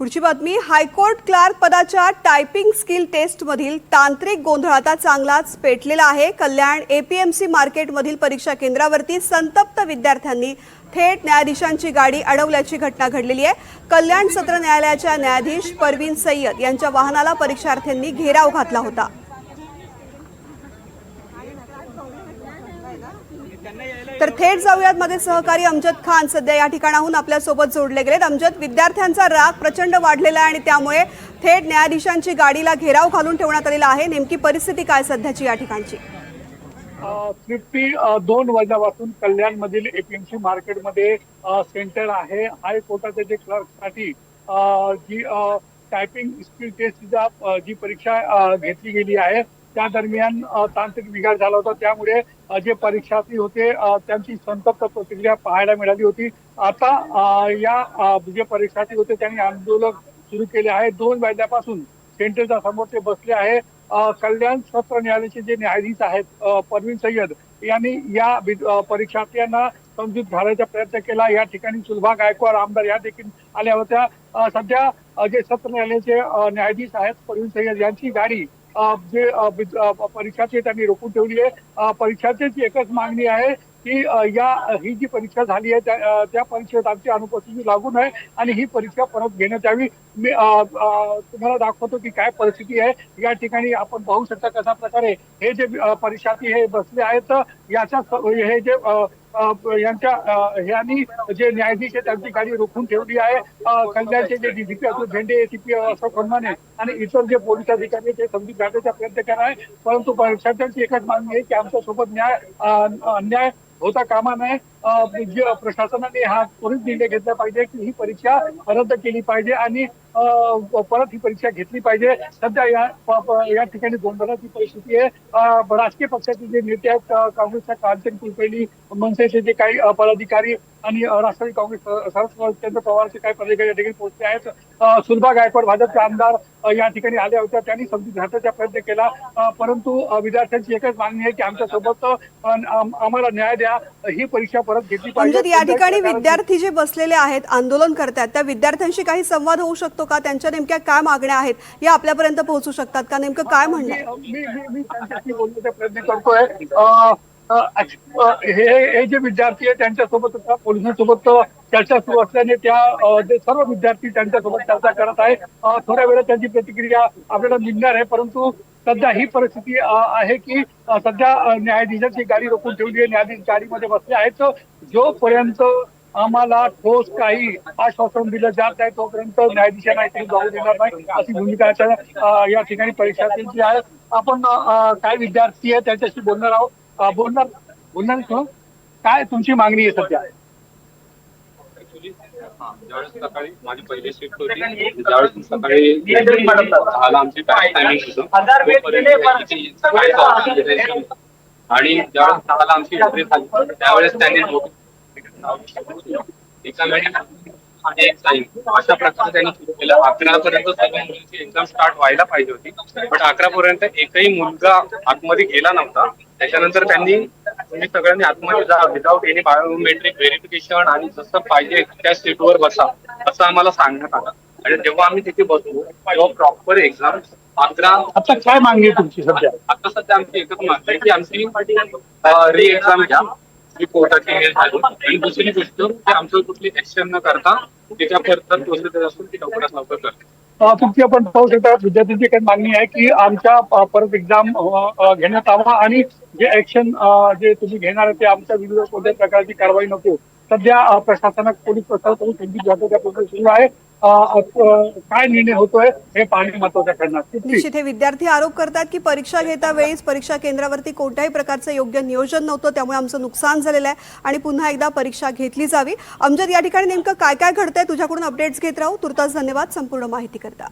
पुढची बातमी, high court clerk पदाच्या टायपिंग स्किल टेस्ट मधील तांत्रिक गोंधळ आता चांगलाच पेटलेला आहे। कल्याण एपीएमसी मार्केटमधील परीक्षा केंद्रावरती संतप्त विद्यार्थ्यांनी थेट न्यायाधीशांची गाडी अडवल्याची घटना घडलेली आहे। कल्याण सत्र न्यायालयाच्या न्यायाधीश परवीन सय्यद यांच्या वाहनाला परीक्षार्थ्यांनी घेराव घातला होता। तर थेट जाऊयात मध्ये सहकारी अमजद खान सध्या या ठिकाणाहून आपल्या सोबत जोडले गेलेत। अमजद, विद्यार्थ्यांचा राग प्रचंड वाढलेला आहे आणि त्यामुळे थेट न्यायाधीशांची गाडीला घेराव घालून ठेवण्यात आलेला आहे। नेमकी परिस्थिती काय सध्याची या ठिकाणची? तृप्ती, 2 वाजल्यापासून कल्याण मधील एपीएमसी मार्केटमध्ये सेंटर आहे। हायकोर्टाच्या जे क्लर्कसाठी जी टायपिंग स्किल टेस्टची जी परीक्षा घेतली गेली आहे त्या दरम्यान तांत्रिक बिघाड झाला होता। त्यामुळे जे परीक्षार्थी होते त्यांची संतप्त प्रतिक्रिया पाहायला मिळाली होती। आता या जे परीक्षार्थी होते त्यांनी आंदोलन सुरू केले आहे। 2 वाजल्यापासून सेंटरच्या समोर ते बसले आहे। कल्याण सत्र न्यायालयाचे जे न्यायाधीश आहेत परवीन सय्यद यांनी या परीक्षार्थ्यांना समजूत घालायचा प्रयत्न केला। या ठिकाणी सुलभा गायकवाड आमदार या देखील आल्या होत्या। सध्या जे सत्र न्यायालयाचे न्यायाधीश आहेत परवीन सय्यद यांची गाडी जे परीक्षार्थी त्यांनी रोखून ठेवली आहे। परीक्षार्थ्यांची एकच मागणी आहे की ही जी परीक्षा झाली आहे त्या परीक्षेत आमची अनुपस्थिती लागू नये आणि ही परीक्षा परत घेण्यात यावी। मी तुम्हाला दाखवतो की काय परिस्थिती आहे। या ठिकाणी आपण पाहू शकता कशा प्रकारे हे जे परीक्षार्थी हे बसले आहेत याच्या हे जे यांनी जे न्यायाधीश आहे त्यांची गाडी रोखून ठेवली आहे। कल्याणचे जे डीजीपी अतुल झेंडे, एसीपी अशोक खन्माने आणि इतर जे पोलीस अधिकारी ते समजूत घालण्याचा प्रयत्न करत आहे। परंतु परीक्षार्थ्यांची एकच मागणी आहे की आमच्या सोबत अन्याय होता कामा नये। प्रशासनाने हा त्वरित निर्णय घेतला पाहिजे की ही परीक्षा रद्द केली पाहिजे आणि परत ही परीक्षा घेतली पाहिजे। सध्या या ठिकाणी गोंधळाची परिस्थिती आहे। राजकीय पक्षाचे जे नेते आहेत काँग्रेसच्या कांचन कुलकर्णी, मनसेचे जे काही पदाधिकारी आणि राष्ट्रवादी काँग्रेस शरद पवारचे काही पदाधिकारी या ठिकाणी पोहोचले आहेत। सुलभा गायकवाड भाजपचे आमदार या ठिकाणी आल्या होत्या, त्यांनी समजूत घालण्याचा प्रयत्न केला। परंतु विद्यार्थ्यांची एकच मागणी आहे की आमच्या सोबत आम्हाला न्याय द्या, ही परीक्षा परत घेतली पाहिजे। या ठिकाणी विद्यार्थी जे बसलेले आहेत आंदोलन करतात त्या विद्यार्थ्यांशी काही संवाद होऊ शकतो का? त्यांच्या नेमक्या काय मागण्या आहेत या आपल्यापर्यंत पोहोचू शकतात का? नेमकं काय म्हणणं? मी त्यांच्याशी बोलण्याचा प्रयत्न करतोय। हे जे विद्यार्थी आहेत त्यांच्यासोबत पोलिसांसोबत चर्चा सुरू असल्याने त्या सर्व विद्यार्थी त्यांच्यासोबत चर्चा करत आहे। थोड्या वेळात त्यांची प्रतिक्रिया आपल्याला मिळणार आहे। परंतु सध्या ही परिस्थिती आहे की सध्या न्यायाधीशांची गाडी रोखून ठेवली आहे। न्यायाधीश गाडीमध्ये बसले आहेत। जोपर्यंत आम्हाला ठोस काही आश्वासन दिलं जात नाही तोपर्यंत न्यायाधीशांना इथे जाऊ देणार नाही अशी भूमिका या ठिकाणी परीक्षार्थींची आहे। आपण काय विद्यार्थी आहे त्यांच्याशी बोलणार आहोत। बोलणार काय तुमची मागणी आहे सध्या? ज्यावेळेस सकाळी माझी पहिली शिफ्ट होती, ज्यावेळेस सकाळी 10ला आमची टायमिंग होतं आणि ज्यावेळेस 10ला आमची एंट्री झाली त्यावेळेस त्यांनी एका आणि एक टाइम अशा प्रकारे त्यांनी सुरू केलं। 11 पर्यंत सगळ्या मुलांची एक्झाम स्टार्ट व्हायला पाहिजे होती, पण 11 पर्यंत एकही मुलगा आतमध्ये गेला नव्हता। त्याच्यानंतर त्यांनी सगळ्यांनी आतमध्ये जा, विदाऊट एनी बायोमेट्रिक व्हेरिफिकेशन आणि जसं पाहिजे त्या सीटवर बसा असं आम्हाला सांगण्यात आलं। आणि जेव्हा आम्ही तिथे बसलो तेव्हा प्रॉपर एक्झाम 11। आता काय मागणी आहे तुमची सध्या? आता सध्या आमची एकच मागणी आहे की आमची री एक्झाम घ्या, जी कोर्टाची हे झाली। आणि दुसरी गोष्ट की आमचं कुठली ऍक्शन न करता त्याच्या फर्दर प्रोसिजर असून ती लवकरात लवकर करते। तुमची आपण पाहू शकता विद्यार्थ्यांची काही मागणी आहे की आमच्या परत एक्झाम घेण्यात यावा आणि जे ऍक्शन जे तुम्ही घेणार आहे ते आमच्या विरुद्ध कोणत्याही प्रकारची कारवाई नको। सध्या प्रशासनात पोलीस प्रशासन समजूत घालण्याचा प्रयत्न सुरू आहे। काय निर्णय होतोय हे पाहणे महत्त्वाचं ठरणार। निश्चित हे विद्यार्थी आरोप करतात की परीक्षा घेता वेळीच परीक्षा केंद्रावरती कोणत्याही प्रकारचं योग्य नियोजन नव्हतं, त्यामुळे आमचं नुकसान झालेलं आहे आणि पुन्हा एकदा परीक्षा घेतली जावी। अमजद, या ठिकाणी नेमकं काय काय घडतंय तुझ्याकडून अपडेट्स घेत राहू। तुर्तास धन्यवाद संपूर्ण माहिती करता।